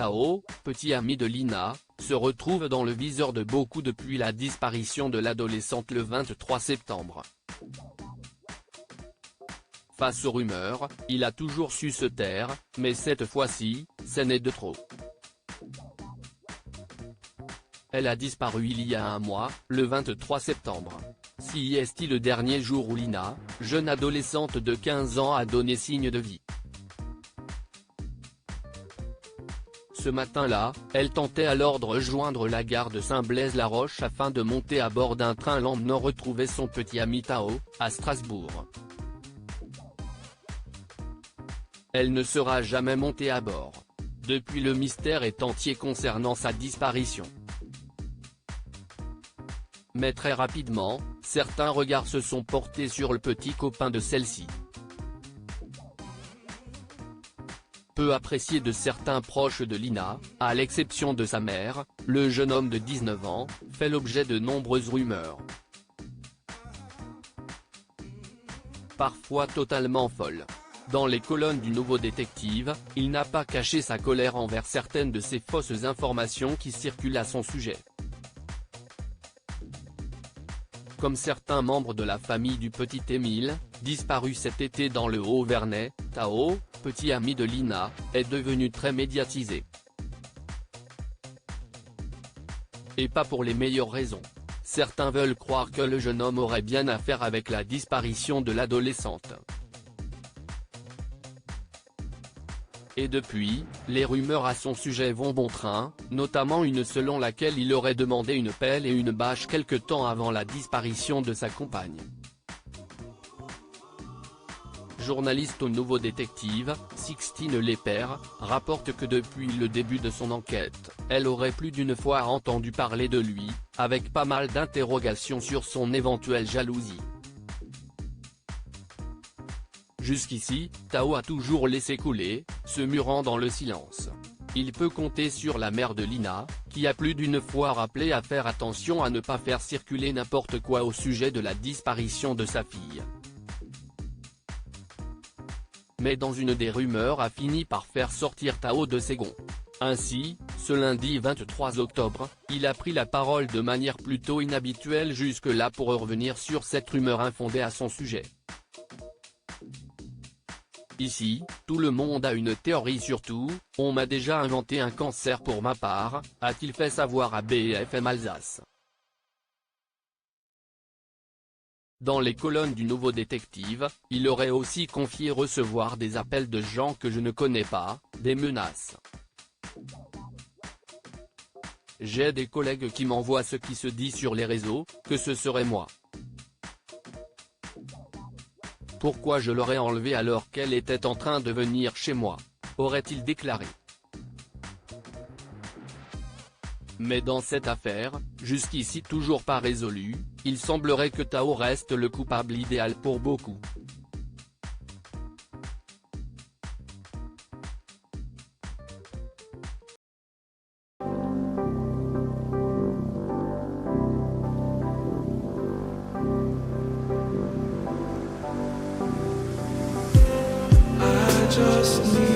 Tao, petit ami de Lina, se retrouve dans le viseur de beaucoup depuis la disparition de l'adolescente le 23 septembre. Face aux rumeurs, il a toujours su se taire, mais cette fois-ci, ce n'est de trop. Elle a disparu il y a un mois, le 23 septembre. Si est le dernier jour où Lina, jeune adolescente de 15 ans, a donné signe de vie. Ce matin-là, elle tentait alors de rejoindre la gare de Saint-Blaise-la-Roche afin de monter à bord d'un train l'emmenant retrouver son petit ami Tao, à Strasbourg. Elle ne sera jamais montée à bord. Depuis, le mystère est entier concernant sa disparition. Mais très rapidement, certains regards se sont portés sur le petit copain de celle-ci. Peu apprécié de certains proches de Lina, à l'exception de sa mère, le jeune homme de 19 ans, fait l'objet de nombreuses rumeurs. Parfois totalement folles. Dans les colonnes du Nouveau Détective, il n'a pas caché sa colère envers certaines de ces fausses informations qui circulent à son sujet. Comme certains membres de la famille du petit Émile, disparu cet été dans le Haut-Vernay, Tao, petit ami de Lina, est devenu très médiatisé. Et pas pour les meilleures raisons. Certains veulent croire que le jeune homme aurait bien à faire avec la disparition de l'adolescente. Et depuis, les rumeurs à son sujet vont bon train, notamment une selon laquelle il aurait demandé une pelle et une bâche quelque temps avant la disparition de sa compagne. Journaliste au Nouveau Détective, Sixtine Lepère, rapporte que depuis le début de son enquête, elle aurait plus d'une fois entendu parler de lui, avec pas mal d'interrogations sur son éventuelle jalousie. Jusqu'ici, Tao a toujours laissé couler, se murant dans le silence. Il peut compter sur la mère de Lina, qui a plus d'une fois rappelé à faire attention à ne pas faire circuler n'importe quoi au sujet de la disparition de sa fille. Mais dans une des rumeurs a fini par faire sortir Tao de ses gonds. Ainsi, ce lundi 23 octobre, il a pris la parole de manière plutôt inhabituelle jusque-là pour revenir sur cette rumeur infondée à son sujet. Ici, tout le monde a une théorie sur tout, on m'a déjà inventé un cancer pour ma part, a-t-il fait savoir à BFM Alsace. Dans les colonnes du Nouveau Détective, il aurait aussi confié recevoir des appels de gens que je ne connais pas, des menaces. J'ai des collègues qui m'envoient ce qui se dit sur les réseaux, que ce serait moi. Pourquoi je l'aurais enlevée alors qu'elle était en train de venir chez moi, aurait-il déclaré. Mais dans cette affaire, jusqu'ici toujours pas résolue, il semblerait que Tao reste le coupable idéal pour beaucoup. Just need